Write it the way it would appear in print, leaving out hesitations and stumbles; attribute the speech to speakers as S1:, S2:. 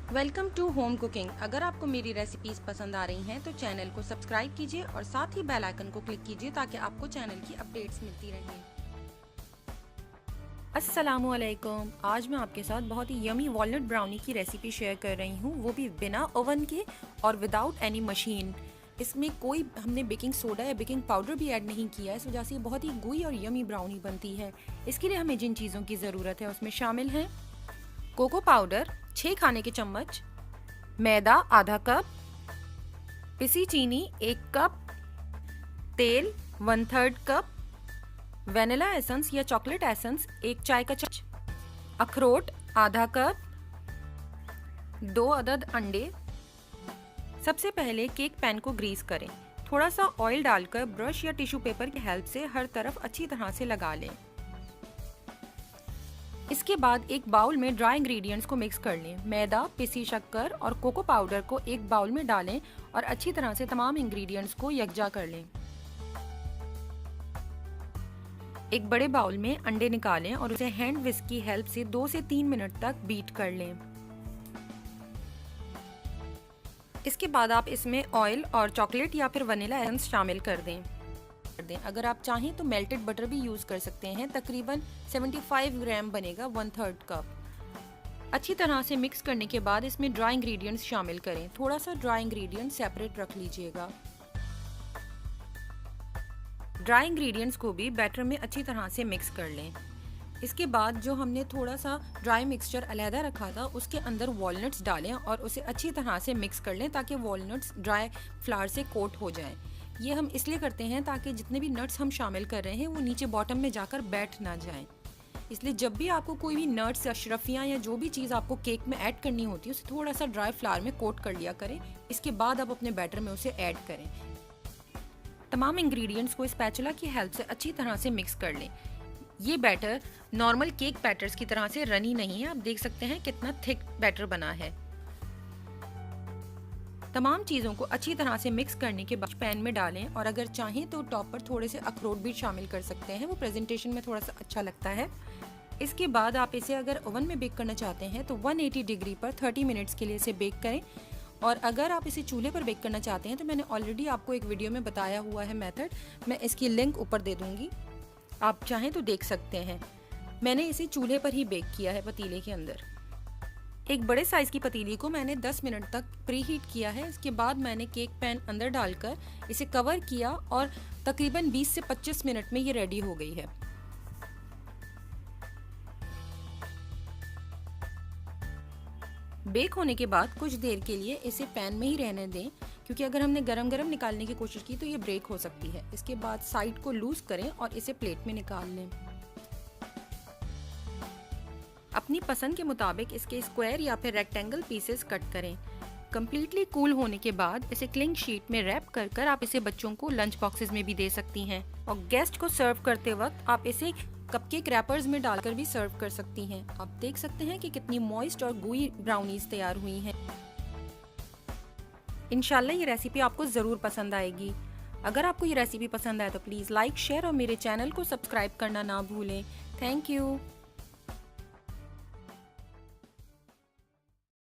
S1: Welcome to home cooking. अगर आपको मेरी रेसिपीज पसंद आ रही हैं तो चैनल को सब्सक्राइब कीजिए और साथ ही बेल आइकन को क्लिक कीजिए ताकि आपको चैनल की अपडेट्स मिलती रहें। अस्सलामुअलैकुम। आज मैं आपके साथ बहुत ही यमी वॉलनट ब्राउनी की रेसिपी शेयर कर रही हूँ, वो भी बिना ओवन के और विदाउट एनी मशीन। इसमें कोई हमने बेकिंग सोडा या बेकिंग पाउडर भी ऐड नहीं किया है, इस वजह से ये बहुत ही गुई और यमी ब्राउनी बनती है। इसके लिए हमें जिन चीज़ों की ज़रूरत है उसमें शामिल हैं कोको पाउडर 6 खाने के चम्मच, मैदा आधा कप, पिसी चीनी 1 कप, तेल 1/3 कप, वेनिला एसेंस या चॉकलेट एसेंस 1 चाय का चम्मच, अखरोट आधा कप, 2 अदद अंडे। सबसे पहले केक पैन को ग्रीस करें। थोड़ा सा ऑयल डालकर ब्रश या टिश्यू पेपर की हेल्प से हर तरफ अच्छी तरह से लगा लें। इसके बाद एक बाउल में ड्राई इंग्रेडिएंट्स को मिक्स कर लें। मैदा, पिसी शक्कर और कोको पाउडर को एक बाउल में डालें और अच्छी तरह से तमाम इंग्रेडिएंट्स को यकजा कर लें। एक बड़े बाउल में अंडे निकालें और उसे हैंड विस्क की हेल्प से 2 से 3 मिनट तक बीट कर लें। इसके बाद आप इसमें ऑयल और चॉकलेट या फिर वनीला एसेंस शामिल कर दें। अगर आप चाहें तो मेल्टेड बटर भी यूज़ कर सकते हैं। तकरीबन 75 ग्राम बनेगा, 1/3 कप। अच्छी तरह से मिक्स करने के बाद इसमें ड्राई इंग्रेडिएंट्स शामिल करें। थोड़ा सा ड्राई इंग्रेडिएंट सेपरेट रख लीजिएगा। ड्राई इंग्रेडिएंट्स को भी बैटर में अच्छी तरह से मिक्स कर लें। इसके बाद जो हमने थोड़ा सा ड्राई मिक्सचर अलहदा रखा था उसके अंदर वॉलनट्स डालें और उसे अच्छी तरह से मिक्स कर लें ताकि वॉलनट्स ड्राई फ्लावर से कोट हो जाएं। ये हम इसलिए करते हैं ताकि जितने भी नट्स हम शामिल कर रहे हैं वो नीचे बॉटम में जाकर बैठ ना जाएं। इसलिए जब भी आपको कोई भी नट्स या अशरफियाँ या जो भी चीज़ आपको केक में ऐड करनी होती है उसे थोड़ा सा ड्राई फ्लावर में कोट कर लिया करें। इसके बाद आप अपने बैटर में उसे ऐड करें। तमाम इंग्रेडिएंट्स को स्पैचुला की हेल्प से अच्छी तरह से मिक्स कर लें। ये बैटर नॉर्मल केक बैटर्स की तरह से रनी नहीं है। आप देख सकते हैं कितना थिक बैटर बना है। तमाम चीज़ों को अच्छी तरह से मिक्स करने के बाद पैन में डालें और अगर चाहें तो टॉप पर थोड़े से अखरोट भी शामिल कर सकते हैं, वो प्रेजेंटेशन में थोड़ा सा अच्छा लगता है। इसके बाद आप इसे अगर ओवन में बेक करना चाहते हैं तो 180 डिग्री पर 30 मिनट्स के लिए इसे बेक करें। और अगर आप इसे चूल्हे पर बेक करना चाहते हैं तो मैंने ऑलरेडी आपको एक वीडियो में बताया हुआ है मेथड, मैं इसकी लिंक ऊपर दे दूँगी, आप चाहें तो देख सकते हैं। मैंने इसे चूल्हे पर ही बेक किया है पतीले के अंदर। एक बड़े साइज़ की पतीली को मैंने 10 मिनट तक प्री हीट किया है। इसके बाद मैंने केक पैन अंदर डालकर इसे कवर किया और तकरीबन 20 से 25 मिनट में ये रेडी हो गई है। बेक होने के बाद कुछ देर के लिए इसे पैन में ही रहने दें, क्योंकि अगर हमने गरम गरम निकालने की कोशिश की तो ये ब्रेक हो सकती है। इसके बाद साइड को लूज करें और इसे प्लेट में निकाल लें। अपनी पसंद के मुताबिक इसके स्क्वायर या फिर रेक्टेंगल पीसेस कट करें। कम्प्लीटली कूल होने के बाद इसे क्लिंग शीट में रैप कर कर आप इसे बच्चों को लंच बॉक्सेस में भी दे सकती हैं और गेस्ट को सर्व करते वक्त आप इसे कपकेक रैपर्स में डालकर भी सर्व कर सकती हैं। आप देख सकते हैं कि कितनी मॉइस्ट और गुई ब्राउनीज तैयार हुई हैं। इंशाल्लाह ये रेसिपी आपको ज़रूर पसंद आएगी। अगर आपको ये रेसिपी पसंद आए तो प्लीज़ लाइक, शेयर और मेरे चैनल को सब्सक्राइब करना ना भूलें। Thank you.